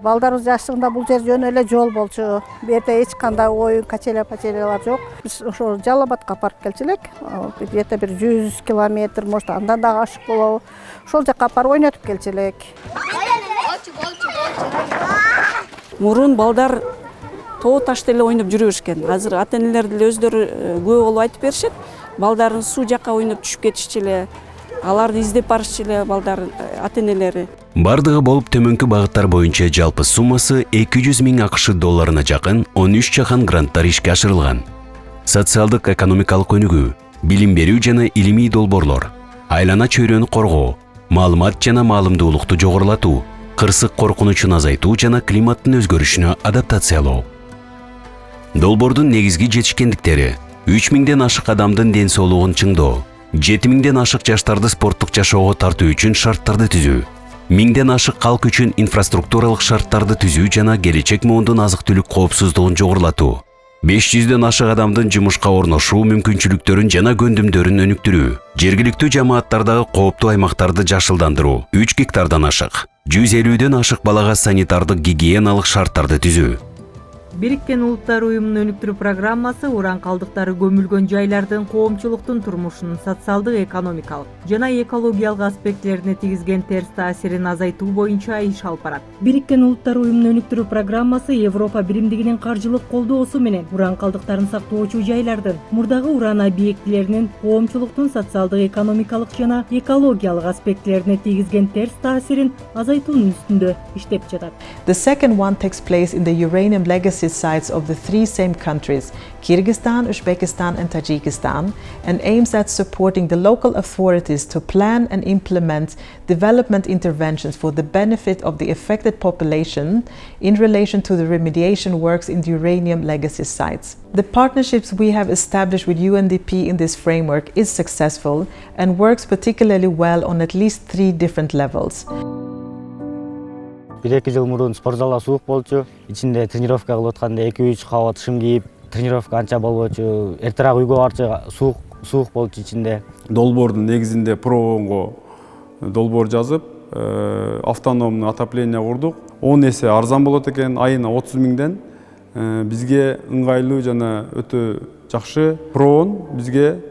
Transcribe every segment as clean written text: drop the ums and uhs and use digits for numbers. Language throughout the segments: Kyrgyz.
Балдарыбыз жашыгында бул жер жөн эле жол болчу. Бу жерде эч кандай оюн, качеля-пачелялар жок. Биз ошо Жалал Абадка апарып келчү элек. Где-то бир 100 километр, может, андан да ашык болобу. Ошол жака апарып ойнотуп келчү элек. Мурун балдар тоо ташта эле ойноп жүрө беришкен. Азыр ата-энелер деле өздөрү күбө болуп айтып беришет. Балдарын суу жака ойноп түшүп кетишчү эле. Аларды издеп барышчу эле балдар ата-энелери. Бардыгы болуп төмөнкү багыттар боюнча жалпы суммасы 200 000 АКШ долларына жакын 13 жахан гранттар ишке ашырылган. Социалдык экономикалык өнүгүү, билим берүү жана илимий долбоорлор, айлана чөйрөнү коргоо, маалымат жана маалымдуулукту жогорулатуу, кырсык коркунучун азайтуу жана климаттын өзгөрүшүнө адаптациялоо. Долбоордун негизги жетишкендиктери: 3000ден ашык адамдын ден соолугун чыңдоо, 7000ден ашык жаштарды спорттук жашоого тартуу үчүн шарттарды түзүү, 1000ден ашык калк үчүн инфраструктуралык шарттарды түзүү жана келечек муундун азык-түлүк коопсуздугун жогорулатуу, 500ден ашык адамдын жумушка орношуу мүмкүнчүлүктөрүн жана көндүмдөрүн өнүктүрүү, жергиликтүү жамааттардагы кооптуу аймактарды жашылдандыруу, 3 гектардан ашык, 150ден ашык балага санитардык гигиеналык шарттарды түзүү. Бириккен Улуттар Уюмунун өнүктүрүү программасы уран калдыктары көмүлгөн жайлардын коомчулуктун турмушунун социалдык, экономикалык жана экологиялык аспектилерине тийгизген терс таасирин азайтуу боюнча иш алып барат. Бириккен Улуттар Уюмунун өнүктүрүү программасы Европа биримдигинин каржылык колдоосу менен уран калдыктарын сактоочу жайлардын мурдагы уран объектилеринин коомчулуктун социалдык, экономикалык жана экологиялык аспектилерине тийгизген терс таасирин азайтуунун үстүндө иштеп жатат. The second one takes place in the uranium legacy sites of the three same countries, Kyrgyzstan, Uzbekistan and Tajikistan, and aims at supporting the local authorities to plan and implement development interventions for the benefit of the affected population in relation to the remediation works in the uranium legacy sites. The partnerships we have established with UNDP in this framework is successful and works particularly well on at least 3 different levels. 1-2 жыл мурун спортзалга суук болчу. Ичинде тренировка кылып атканда 2-3 кабат шым кийип, тренировка анча болбочу. Эртерээк үйгө барчу суук болчу ичинде. Долбоордун негизинде проонго долбоор жазып, автономный отопление курдук. 10 эсе арзан болот экен, айына 30 000ден. Бизге ыңгайлуу жана өтө жакшы. Проон бизге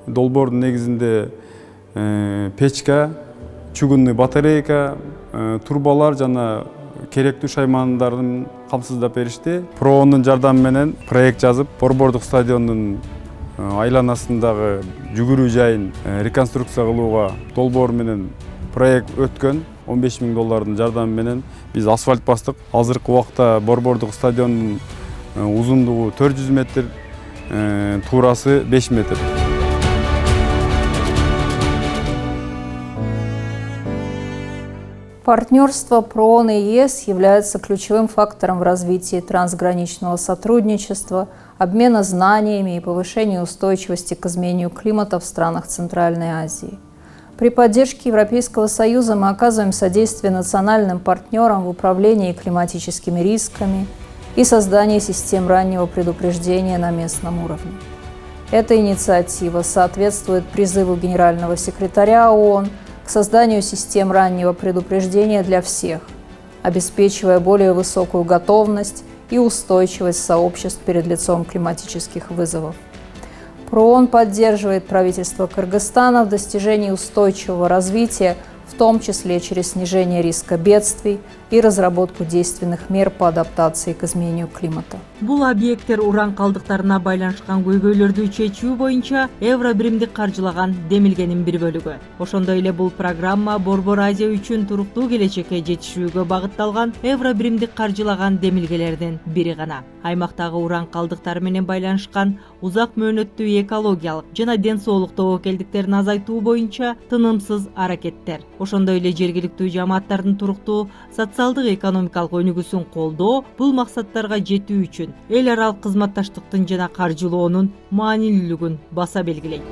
долбоордун негизинде печка, чугунный батарейка, турбалар жана керектүү шаймандардын камсыздап беришти. Проонун жардамы менен проект жазып, борбордук стадиондун айланасындагы жүгүрүү жайын реконструкция кылууга долбоор менен проект өткөн. 15 000 доллардын жардамы менен биз асфальт бастык. Азыркы убакта борбордук стадиондун узундугу 400 метр, туурасы 5 метр. Партнерство ПРООН и ЕС является ключевым фактором в развитии трансграничного сотрудничества, обмена знаниями и повышения устойчивости к изменению климата в странах Центральной Азии. При поддержке Европейского Союза мы оказываем содействие национальным партнерам в управлении климатическими рисками и создании систем раннего предупреждения на местном уровне. Эта инициатива соответствует призыву Генерального секретаря ООН к созданию систем раннего предупреждения для всех, обеспечивая более высокую готовность и устойчивость сообществ перед лицом климатических вызовов. ПРООН поддерживает правительство Кыргызстана в достижении устойчивого развития, в том числе через снижение риска бедствий и разработку действенных мер по адаптации к изменению климата. Бул объекттер уран калдыктарына байланышкан көйгөйлөрдү чечүү боюнча Евро биримдик каржылаган демилгенин бир бөлүгү. Ошондой эле бул программа Борбор Азия үчүн туруктуу келечекке жетишүүгө багытталган Евро биримдик каржылаган демилгелердин бири гана. Аймактагы уран калдыктары менен байланышкан узак мөөнөттүү экологиялык жана ден соолук тобокелдиктерин азайтуу боюнча тынымсыз аракеттер. Ошондой эле жергиликтүү жамааттардын туруктуу социалдык экономикалык өнүгүүсүн колдоо бул максаттарга жетүү үчүн эл аралык кызматташтыктын жана каржылоонун маанилүүлүгүн баса белгилейт.